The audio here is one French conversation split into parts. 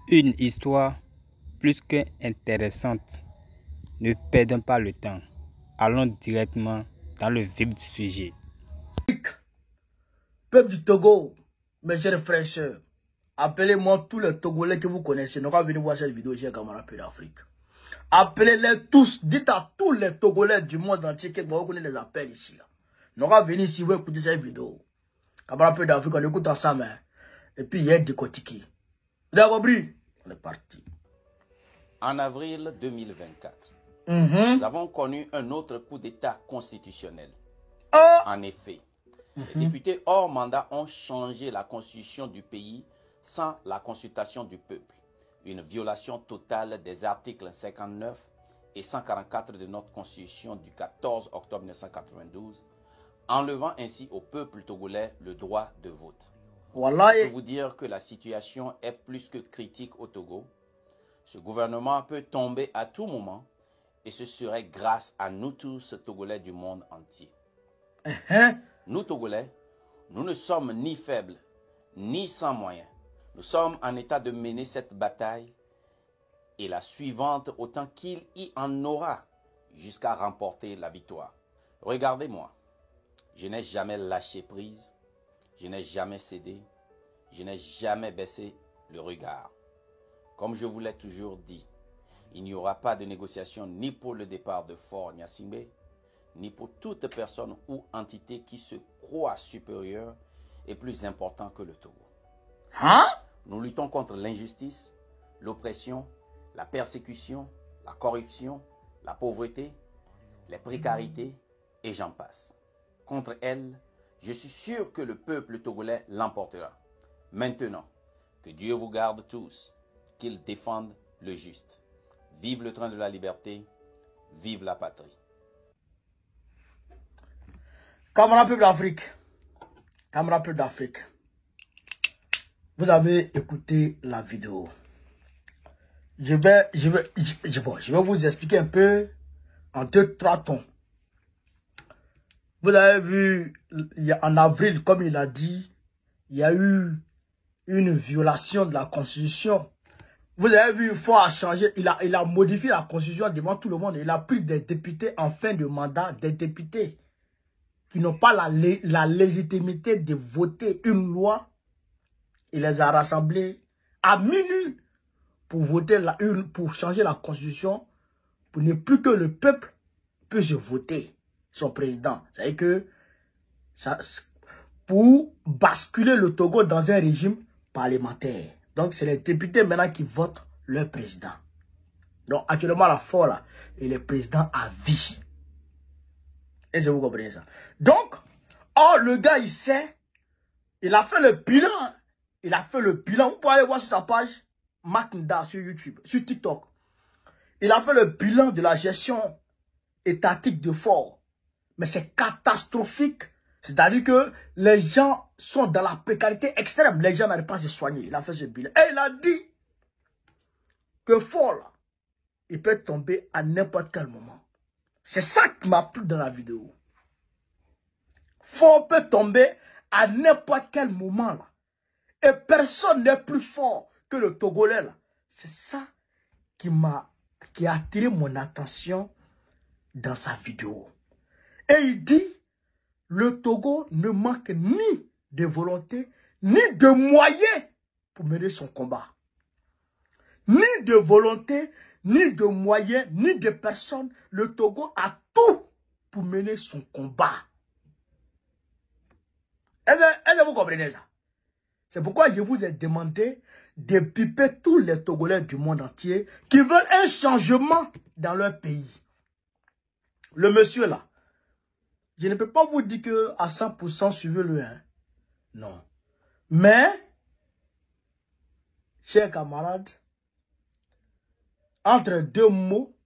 Une histoire plus qu'intéressante. Ne perdons pas le temps. Allons directement dans le vif du sujet. Peuple du Togo, mes chers frères et sœurs, appelez-moi tous les Togolais que vous connaissez. Nous allons venir voir cette vidéo chez Camarade Peu d'Afrique. Appelez-les tous. Dites à tous les Togolais du monde entier que vous connaissez les appels ici. Nous allons venir ici, vous écoutez cette vidéo. Camarade Peu d'Afrique, on écoute ensemble. Et puis il y a des Kotiki. Vous avez compris? On est parti. En avril 2024, nous avons connu un autre coup d'État constitutionnel. En effet, les députés hors mandat ont changé la constitution du pays sans la consultation du peuple. Une violation totale des articles 59 et 144 de notre constitution du 14 octobre 1992, enlevant ainsi au peuple togolais le droit de vote. Voilà. Je peux vous dire que la situation est plus que critique au Togo. Ce gouvernement peut tomber à tout moment et ce serait grâce à nous tous, Togolais du monde entier. Nous, Togolais, nous ne sommes ni faibles, ni sans moyens. Nous sommes en état de mener cette bataille et la suivante autant qu'il y en aura jusqu'à remporter la victoire. Regardez-moi, je n'ai jamais lâché prise, je n'ai jamais cédé, je n'ai jamais baissé le regard. Comme je vous l'ai toujours dit, il n'y aura pas de négociation ni pour le départ de Fort Gnassingbé, ni pour toute personne ou entité qui se croit supérieure et plus important que le Togo. Nous luttons contre l'injustice, l'oppression, la persécution, la corruption, la pauvreté, les précarités et j'en passe. Contre elles, je suis sûr que le peuple togolais l'emportera. Maintenant, que Dieu vous garde tous, qu'il défende le juste. Vive le train de la liberté, vive la patrie. Camarade Peuple d'Afrique, Camarade Peuple d'Afrique, vous avez écouté la vidéo. Je vais vous expliquer un peu en 2-3 tons. Vous avez vu, en avril, comme il a dit, il y a eu une violation de la Constitution. Vous avez vu, il faut changer, il a modifié la Constitution devant tout le monde. Il a pris des députés en fin de mandat, des députés qui n'ont pas la légitimité de voter une loi. Il les a rassemblés à minuit pour voter pour changer la Constitution, pour ne plus que le peuple puisse voter son président. C'est-à-dire que pour basculer le Togo dans un régime parlementaire. Donc, c'est les députés maintenant qui votent leur président. Donc, actuellement, la FOR, là, il est président à vie. Est-ce que vous comprenez ça? Donc, le gars, il sait, il a fait le bilan. Il a fait le bilan. Vous pouvez aller voir sur sa page, Macnda, sur YouTube, sur TikTok. Il a fait le bilan de la gestion étatique de FOR. Mais c'est catastrophique. C'est-à-dire que les gens sont dans la précarité extrême. Les gens n'arrivent pas à se soigner. Il a fait ce bilan. Et il a dit que FOR, il peut tomber à n'importe quel moment. C'est ça qui m'a plu dans la vidéo. FOR peut tomber à n'importe quel moment. Là. Et personne n'est plus fort que le Togolais. Là. C'est ça qui a attiré mon attention dans sa vidéo. Et il dit, le Togo ne manque ni de volonté, ni de moyens pour mener son combat. Ni de volonté, ni de moyens, ni de personnes. Le Togo a tout pour mener son combat. Est-ce que vous comprenez ça? C'est pourquoi je vous ai demandé de piper tous les Togolais du monde entier qui veulent un changement dans leur pays. Le monsieur là, je ne peux pas vous dire que à 100% suivez-le. Hein. Non. Mais, chers camarades, entre deux mots,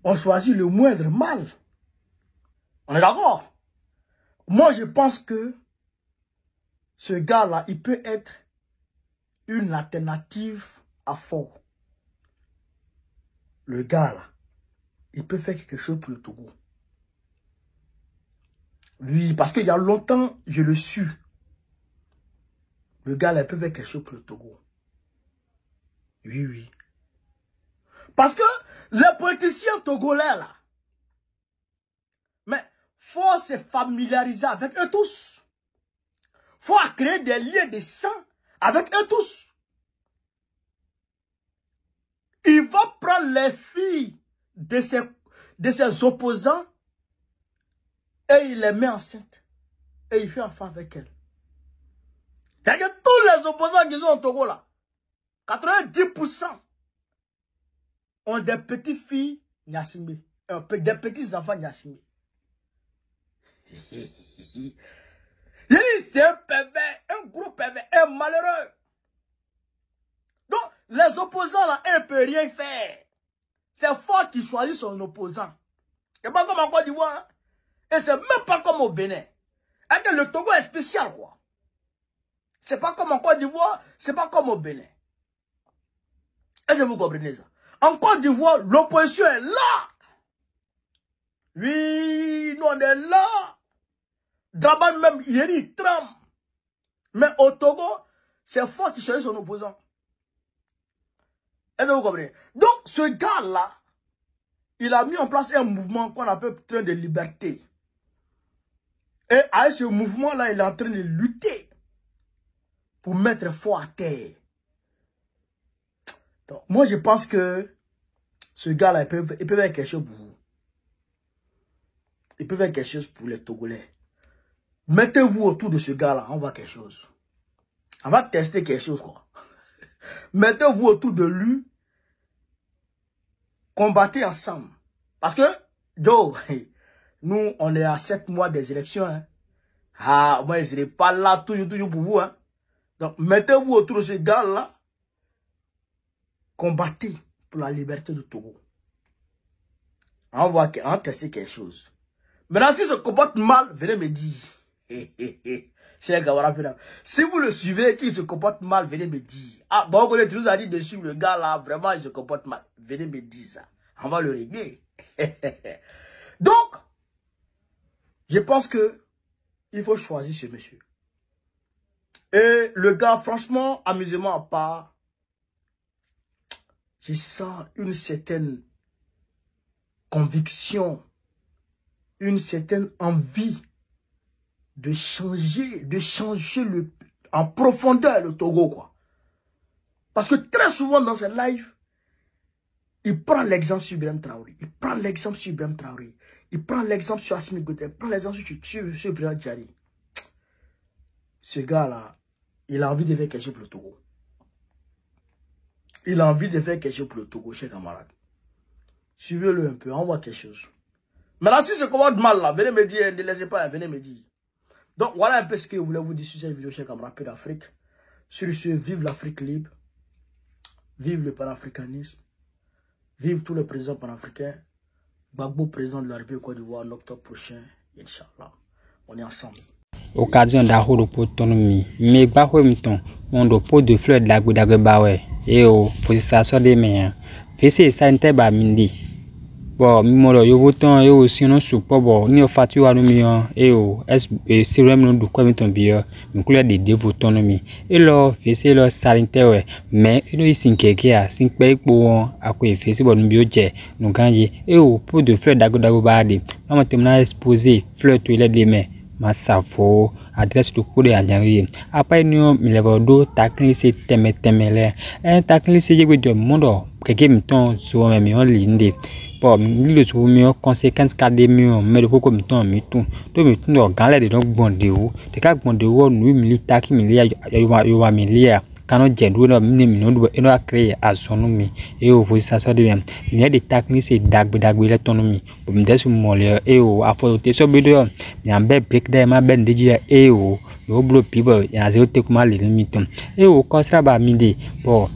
on choisit le moindre mal. On est d'accord? Moi, je pense que ce gars-là, il peut être une alternative à FOR. Le gars-là, il peut faire quelque chose pour le Togo. Oui, parce qu'il y a longtemps, je le suis. Le gars là, il peut faire quelque chose pour le Togo. Oui, oui. Parce que les politiciens togolais là, mais faut se familiariser avec eux tous. Faut créer des liens de sang avec eux tous. Il va prendre les filles de ses opposants et il les met enceintes. Et il fait enfant avec elles. C'est-à-dire que tous les opposants qui sont au Togo là, 90% ont des petites filles Niassime, des petits enfants Niassime. C'est un pervers, un gros pervers, un malheureux. Donc, les opposants là, ils ne peuvent rien faire. C'est fort qu'il choisit son opposant. C'est pas comme en Côte d'Ivoire. Hein? Et c'est même pas comme au Bénin. Et que le Togo est spécial, quoi. C'est pas comme en Côte d'Ivoire, c'est pas comme au Bénin. Est-ce que vous comprenez ça? En Côte d'Ivoire, l'opposition est là. Oui, nous on est là. D'abord même, il tremble. Mais au Togo, c'est fort qu'il choisit son opposant. Est-ce que vous comprenez? Donc, ce gars-là, il a mis en place un mouvement qu'on appelle train de liberté. Et avec ce mouvement-là, il est en train de lutter pour mettre fort à terre. Donc, moi, je pense que ce gars-là, il peut faire quelque chose pour vous. Il peut faire quelque chose pour les Togolais. Mettez-vous autour de ce gars-là, on voit quelque chose. On va tester quelque chose, quoi. Mettez-vous autour de lui. Combattez ensemble. Parce que, yo, nous, on est à 7 mois des élections. Hein. Ah, moi, je ne serai pas là toujours pour vous. Hein. Donc, mettez-vous autour de ce gars-là. Combattez pour la liberté du Togo. On va tester quelque chose. Maintenant, si se comporte mal, venez me dire. Cher Gawara, si vous le suivez, qu'il se comporte mal, venez me dire. Ah, bon, tu nous as dit de suivre le gars là, vraiment, il se comporte mal. Venez me dire ça. On va le régler. Donc, je pense que il faut choisir ce monsieur. Et le gars, franchement, amusement à part, je sens une certaine conviction, une certaine envie de changer en profondeur le Togo, quoi. Parce que très souvent dans ces lives, il prend l'exemple sur Ibrahim Traoré, il prend l'exemple sur Ibrahim Traoré, il prend l'exemple sur Assimi Goïta, il prend l'exemple sur Ibrahim Diarry. Ce gars-là, il a envie de faire quelque chose pour le Togo. Il a envie de faire quelque chose pour le Togo, chers camarades. Suivez-le un peu, on voit quelque chose. Maintenant, si ce commande mal là, venez me dire, ne laissez pas, venez me dire. Donc, voilà un peu ce que je voulais vous dire sur cette vidéo, chers camarades d'Afrique. Sur ce, vive l'Afrique libre. Vive le panafricanisme. Vive tous les présidents panafricains. Gbagbo, président de la République Côte d'Ivoire, en octobre prochain. Inch'Allah. On est ensemble. Occasion d'arroser pour autonomie. Mais Gbagbo Mton, on doit pour de fleurs de la Goudagobawe. Et au, faut ça soit des meilleurs. Fais ça, n'était pas mindi. Bon, mimoro yo votant yo sino support bon ni ofati wa no mi e o sirem no du kwa mi ton bio mi kula de autonomy e lo fese lo salinte we mais ino isinkeke a sinkpe ipo won akwe fese bon bio je no kanji e o pour de fleur dago baade ma temna exposer fleur to ile de me ma safo adresse to kode anjari apa ni mi level do takni se temele takni se je gbe mondo keke mi ton so mi on linde. Bon, le trouve mieux conséquence académique, mais le faut comme temps mi tout no galère de donc bon de ou te ka bon de ou nous milita qui milia yo milia quand on j'ai no mi no e no créer à son nom et au vous ça soit de même il y a des techniques c'est dagbe l'autonomie pour me dire mon et au apporter so bedo il y a un break da ma ben de et au yo blo people il y a zéro te comment les limites et au constra ba midi bon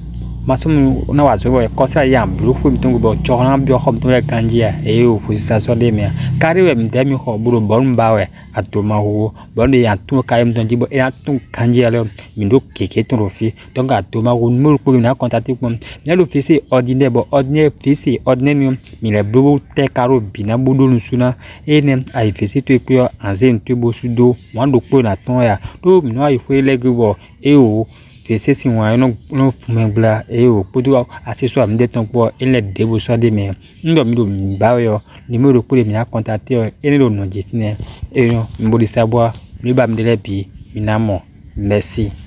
masum na wazo boy ko sa yam blu fu mi tongo bo chorna bi xom to kanjia e o fu sa so de me kari we mi demi xo buru bon bawe atuma ho bon de ya tu kayem don jibo e tu kanjia le mi do keke to rofi donc atuma ho mo ko na contacter ko mi lo fisi ordinaire bo ordinaire fisi ordinaire mi le blu te karo bina budu nsuna e nem ai fisi to ko anzen to bo sudo mo ndo ko na ton ya to mi no ai fu le gbo e o fisi si wa no fumengla e o podo asiso am de ton ko ele debo so de me ndo mi do ba yo numéro pour mi na contacter e ne do no jefine e no mbodi sabwa mi ba mi de le bi mi na mo merci.